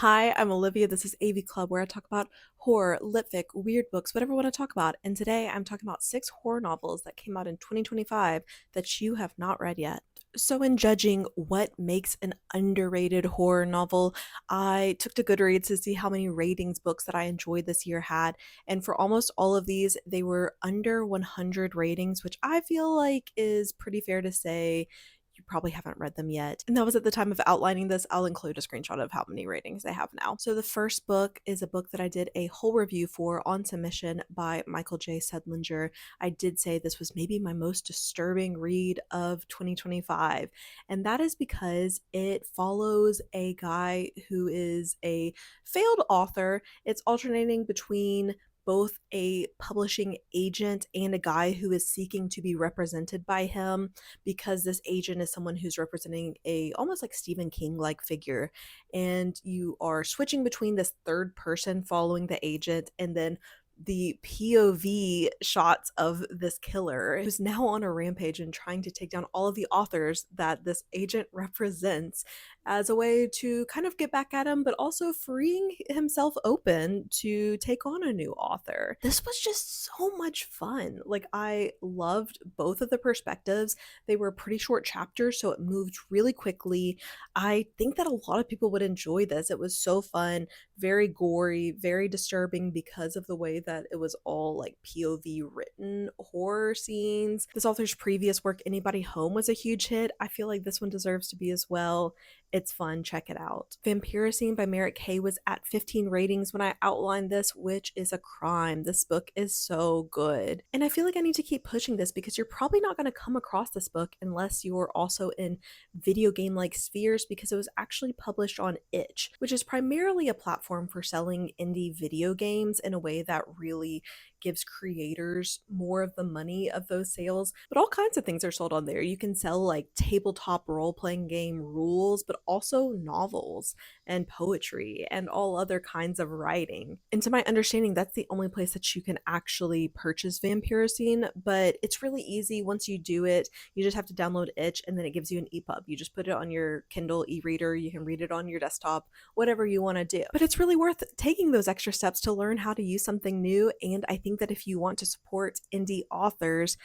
Hi, I'm Olivia. This is AV Club, where I talk about horror, litfic, weird books, whatever I want to talk about. And today I'm talking about 6 horror novels that came out in 2025 that you have not read yet. So, in judging what makes an underrated horror novel, I took to Goodreads to see how many ratings books that I enjoyed this year had. And for almost all of these, they were under 100 ratings, which I feel like is pretty fair to say you probably haven't read them yet. And that was at the time of outlining this. I'll include a screenshot of how many ratings they have now. So the first book is a book that I did a whole review for on submission by Michael J. Seidlinger. I did say this was maybe my most disturbing read of 2025. And that is because it follows a guy who is a failed author. It's alternating between both a publishing agent and a guy who is seeking to be represented by him, because this agent is someone who's representing a almost like Stephen King like figure, and you are switching between this third person following the agent and then the POV shots of this killer who's now on a rampage and trying to take down all of the authors that this agent represents as a way to kind of get back at him, but also freeing himself open to take on a new author. This was just so much fun. Like, I loved both of the perspectives. They were pretty short chapters, so it moved really quickly. I think that a lot of people would enjoy this. It was so fun, very gory, very disturbing because of the way that it was all like POV written horror scenes. This author's previous work, Anybody Home, was a huge hit. I feel like this one deserves to be as well. It's fun. Check it out. Vampirocene by Merritt was at 15 ratings when I outlined this, which is a crime. This book is so good. And I feel like I need to keep pushing this because you're probably not going to come across this book unless you're also in video game like spheres, because it was actually published on Itch, which is primarily a platform for selling indie video games in a way that really gives creators more of the money of those sales. But all kinds of things are sold on there. You can sell like tabletop role playing game rules, but also novels and poetry and all other kinds of writing. And to my understanding, that's the only place that you can actually purchase Vampirocene, but it's really easy. Once you do it, you just have to download Itch and then it gives you an EPUB. You just put it on your Kindle e-reader, you can read it on your desktop, whatever you want to do. But it's really worth taking those extra steps to learn how to use something new. And I think that if you want to support indie authors,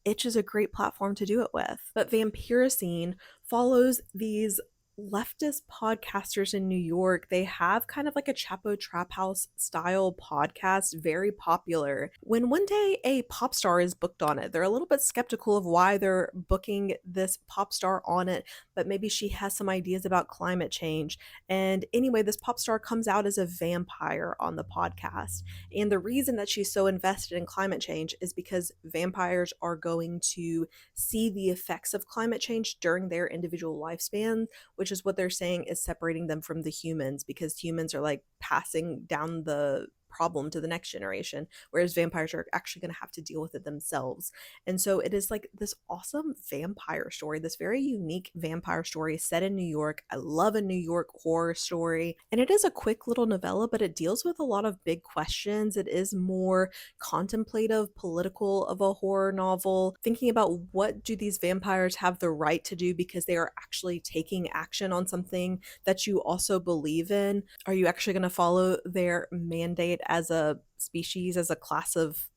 Itch is a great platform to do it with. But Vampirocene follows these leftist podcasters in New York. They have kind of like a Chapo Trap House style podcast, very popular. When one day a pop star is booked on it, they're a little bit skeptical of why they're booking this pop star on it, but maybe she has some ideas about climate change. And anyway, this pop star comes out as a vampire on the podcast. And the reason that she's so invested in climate change is because vampires are going to see the effects of climate change during their individual lifespan, which is what they're saying is separating them from the humans, because humans are like passing down the problem to the next generation, whereas vampires are actually going to have to deal with it themselves. And so it is like this awesome vampire story, this very unique vampire story set in New York. I love a New York horror story, and it is a quick little novella, but it deals with a lot of big questions. It is more contemplative, political of a horror novel, thinking about what do these vampires have the right to do because they are actually taking action on something that you also believe in. Are you actually going to follow their mandate as a species, as a class of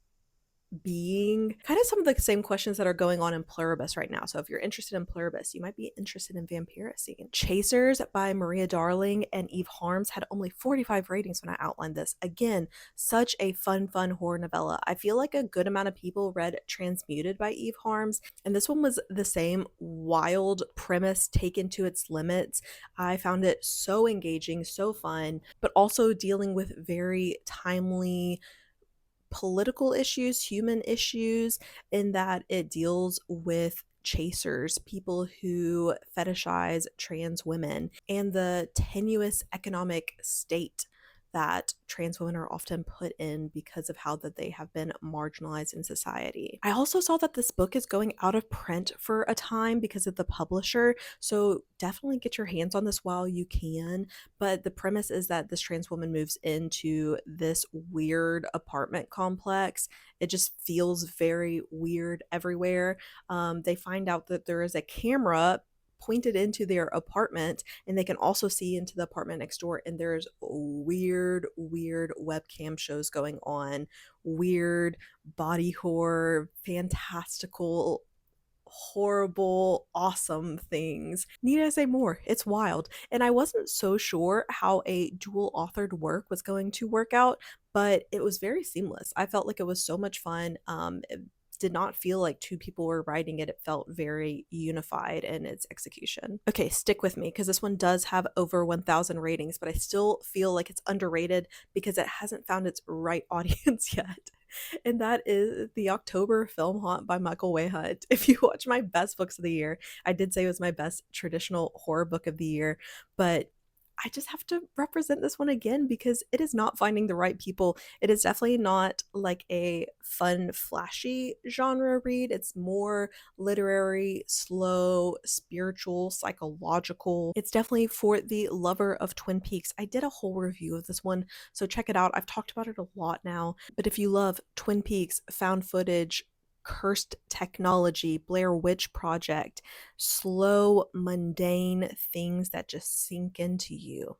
being? Kind of some of the same questions that are going on in Pluribus right now. So if you're interested in Pluribus, you might be interested in Vampirocene. Chasers by Maria Darling and Eve Harms had only 45 ratings when I outlined this. Again, such a fun horror novella. I feel like a good amount of people read Transmuted by Eve Harms, and this one was the same wild premise taken to its limits. I found it so engaging, so fun, but also dealing with very timely political issues, human issues, in that it deals with chasers, people who fetishize trans women, and the tenuous economic state that trans women are often put in because of how that they have been marginalized in society. I also saw that this book is going out of print for a time because of the publisher, so definitely get your hands on this while you can. But the premise is that this trans woman moves into this weird apartment complex. It just feels very weird everywhere. They find out that there is a camera pointed into their apartment, and they can also see into the apartment next door, and there's weird webcam shows going on, weird body horror, fantastical, horrible, awesome things. Need I say more? It's wild. And I wasn't so sure how a dual authored work was going to work out, but it was very seamless. I felt like it was so much fun. It did not feel like two people were writing it. It felt very unified in its execution. Okay, stick with me because this one does have over 1,000 ratings, but I still feel like it's underrated because it hasn't found its right audience yet. And that is The October Film Haunt by Michael Wehunt. If you watch my best books of the year, I did say it was my best traditional horror book of the year, but I just have to represent this one again because it is not finding the right people. It is definitely not like a fun, flashy genre read. It's more literary, slow, spiritual, psychological. It's definitely for the lover of Twin Peaks. I did a whole review of this one, so check it out. I've talked about it a lot now, but if you love Twin Peaks, found footage, cursed technology, Blair Witch Project, slow, mundane things that just sink into you,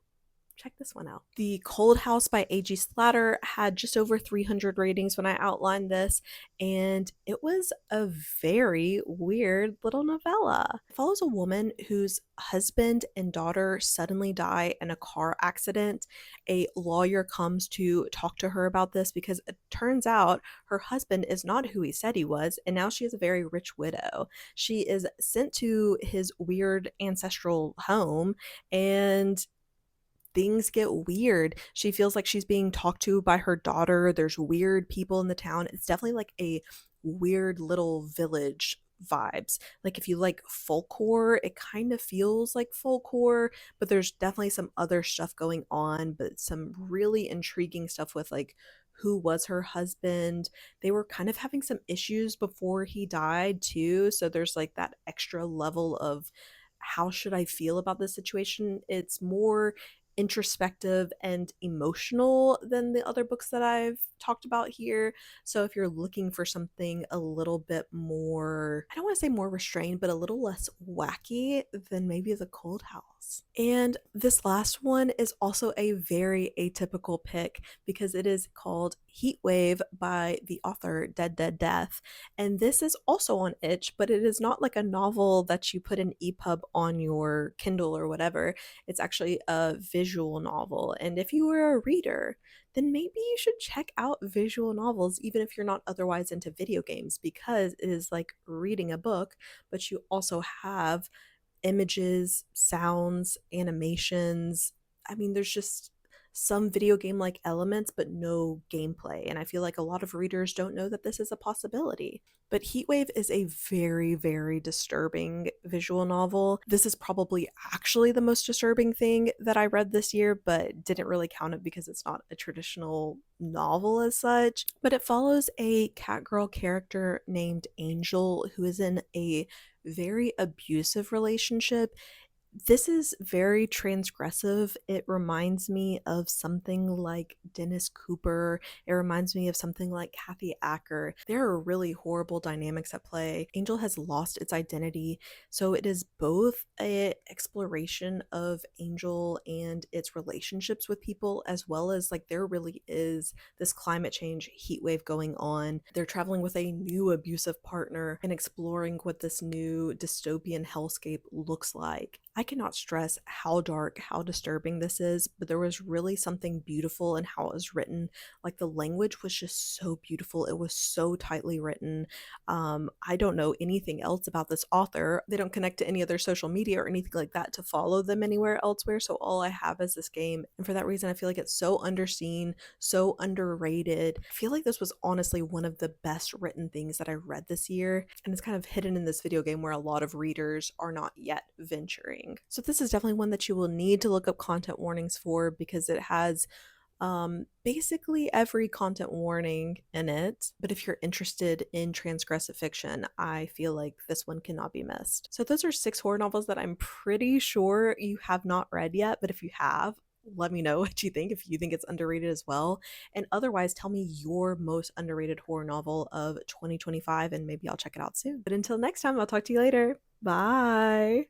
check this one out. The Cold House by A.G. Slatter had just over 300 ratings when I outlined this, and it was a very weird little novella. It follows a woman whose husband and daughter suddenly die in a car accident. A lawyer comes to talk to her about this because it turns out her husband is not who he said he was, and now she is a very rich widow. She is sent to his weird ancestral home, and things get weird. She feels like she's being talked to by her daughter. There's weird people in the town. It's definitely like a weird little village vibes. Like if you like folk horror, it kind of feels like folk horror, but there's definitely some other stuff going on, but some really intriguing stuff with like who was her husband. They were kind of having some issues before he died too, so there's like that extra level of how should I feel about this situation. It's more introspective and emotional than the other books that I've talked about here. So if you're looking for something a little bit more, I don't want to say more restrained, but a little less wacky, then maybe The Cold House. And this last one is also a very atypical pick because it is called Heatwave by the author deaddeaddeath. And this is also on Itch, but it is not like a novel that you put an EPUB on your Kindle or whatever. It's actually a visual novel. And if you were a reader, then maybe you should check out visual novels, even if you're not otherwise into video games, because it is like reading a book, but you also have images, sounds, animations. I mean, there's just some video game like elements, but no gameplay. And I feel like a lot of readers don't know that this is a possibility. But Heatwave is a very disturbing visual novel. This is probably actually the most disturbing thing that I read this year, but didn't really count it because it's not a traditional novel as such. But it follows a catgirl character named Angel who is in a very abusive relationship. This is very transgressive. It reminds me of something like Dennis Cooper. It reminds me of something like Kathy Acker. There are really horrible dynamics at play. Angel has lost its identity, so it is both an exploration of Angel and its relationships with people, as well as like there really is this climate change heat wave going on. They're traveling with a new abusive partner and exploring what this new dystopian hellscape looks like. I cannot stress how dark, how disturbing this is, but there was really something beautiful in how it was written. Like the language was just so beautiful. It was so tightly written. I don't know anything else about this author. They don't connect to any other social media or anything like that to follow them anywhere elsewhere. So all I have is this game. And for that reason, I feel like it's so underseen, so underrated. I feel like this was honestly one of the best written things that I read this year. And it's kind of hidden in this video game where a lot of readers are not yet venturing. So this is definitely one that you will need to look up content warnings for because it has basically every content warning in it. But if you're interested in transgressive fiction, I feel like this one cannot be missed. So those are 6 horror novels that I'm pretty sure you have not read yet, but if you have, let me know what you think, if you think it's underrated as well. And otherwise, tell me your most underrated horror novel of 2025 and maybe I'll check it out soon. But until next time, I'll talk to you later. Bye.